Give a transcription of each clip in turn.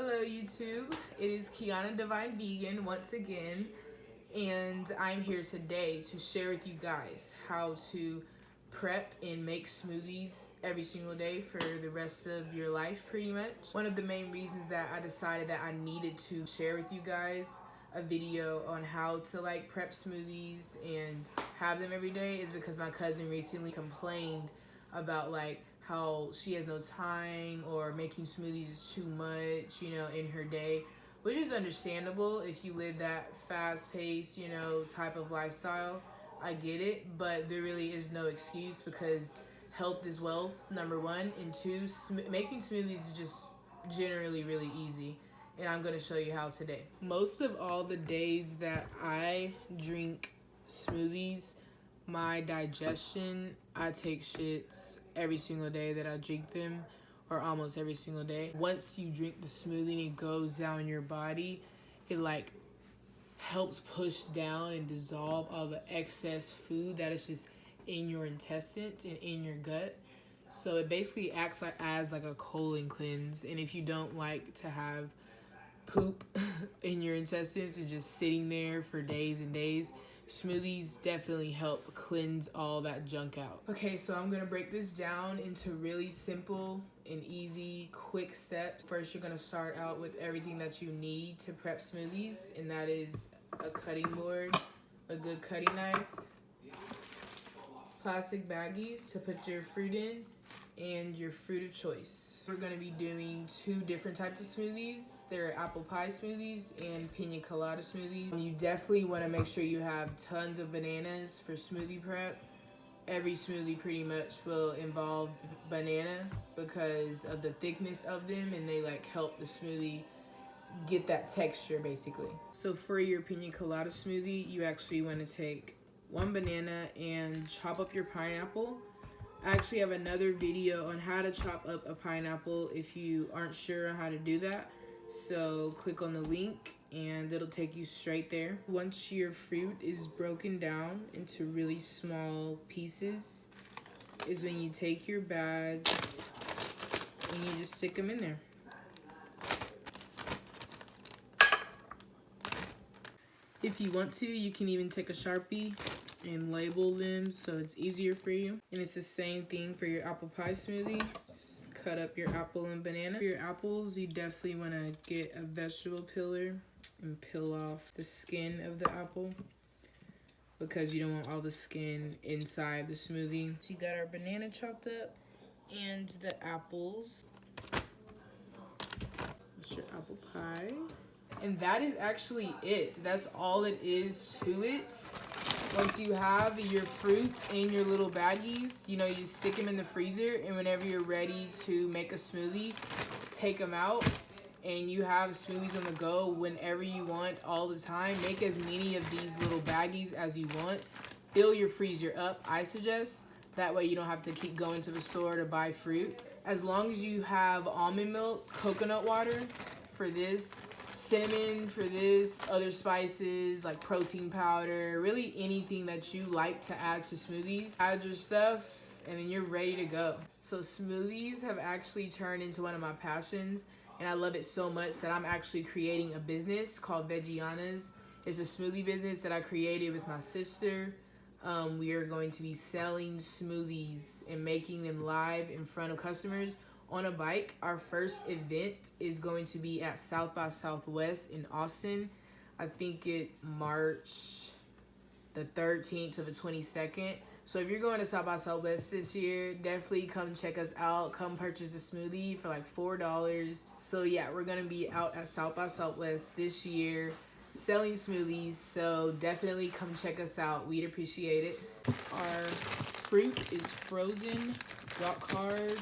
Hello YouTube, it is Kiana Divine Vegan once again, and I'm here today to share with you guys how to prep and make smoothies every single day for the rest of your life pretty much. One of the main reasons that I decided that I needed to share with you guys a video on how to prep smoothies and have them every day is because my cousin recently complained about how she has no time or making smoothies is too much, in her day, which is understandable if you live that fast-paced, type of lifestyle. I get it, but there really is no excuse because health is wealth, number one, and two, making smoothies is just generally really easy, and I'm going to show you how today. Most of all the days that I drink smoothies, my digestion, I take shits every single day that I drink them, or almost every single day. Once you drink the smoothie and it goes down your body, it helps push down and dissolve all the excess food that is just in your intestines and in your gut. So it basically acts as a colon cleanse. And if you don't like to have poop in your intestines and just sitting there for days and days, smoothies definitely help cleanse all that junk out. Okay, so I'm gonna break this down into really simple and easy, quick steps. First, you're gonna start out with everything that you need to prep smoothies, and that is a cutting board, a good cutting knife, plastic baggies to put your fruit in, and your fruit of choice. We're going to be doing two different types of smoothies. There are apple pie smoothies and pina colada smoothies. You definitely want to make sure you have tons of bananas for smoothie prep. Every smoothie pretty much will involve banana because of the thickness of them, and they help the smoothie get that texture basically. So for your pina colada smoothie, you actually want to take one banana and chop up your pineapple. I actually have another video on how to chop up a pineapple if you aren't sure how to do that. So click on the link and it'll take you straight there. Once your fruit is broken down into really small pieces is when you take your bag and you just stick them in there. If you want to, you can even take a Sharpie and label them so it's easier for you. And it's the same thing for your apple pie smoothie. Just cut up your apple and banana. For your apples, you definitely want to get a vegetable peeler and peel off the skin of the apple because you don't want all the skin inside the smoothie. So you got our banana chopped up and the apples. That's your apple pie. And that is actually it. That's all it is to it. Once you have your fruit in your little baggies, you just stick them in the freezer, and whenever you're ready to make a smoothie, take them out, and you have smoothies on the go whenever you want, all the time. Make as many of these little baggies as you want. Fill your freezer up, I suggest. That way you don't have to keep going to the store to buy fruit. As long as you have almond milk, coconut water for this, cinnamon for this, other spices like protein powder, really anything that you like to add to smoothies. Add your stuff and then you're ready to go. So smoothies have actually turned into one of my passions, and I love it so much that I'm actually creating a business called Veggianas. It's a smoothie business that I created with my sister. We are going to be selling smoothies and making them live in front of customers on a bike. Our first event is going to be at South by Southwest in Austin. I think it's March the 13th to the 22nd. So if you're going to South by Southwest this year, definitely come check us out. Come purchase a smoothie for $4. So yeah, we're gonna be out at South by Southwest this year selling smoothies. So definitely come check us out. We'd appreciate it. Our fruit is frozen, rock hard.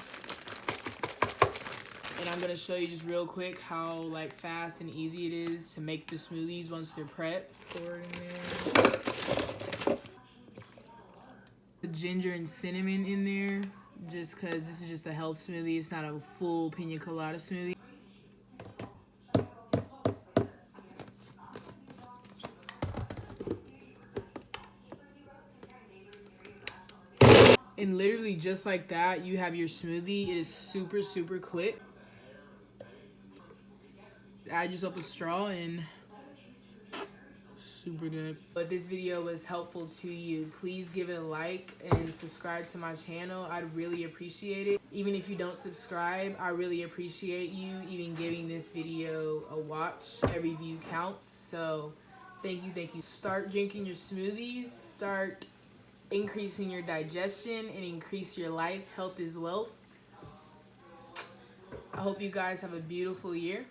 And I'm gonna show you just real quick how fast and easy it is to make the smoothies once they're prepped. Pour it in there. The ginger and cinnamon in there, just because this is just a health smoothie. It's not a full pina colada smoothie. And literally just like that, you have your smoothie. It is super, super quick. Add yourself a straw and super good. But this video was helpful to you, please give it a like and subscribe to my channel. I'd really appreciate it. Even if you don't subscribe, I really appreciate you even giving this video a watch. Every view counts. So thank you, thank you. Start drinking your smoothies, start increasing your digestion, and increase your life. Health is wealth. I hope you guys have a beautiful year.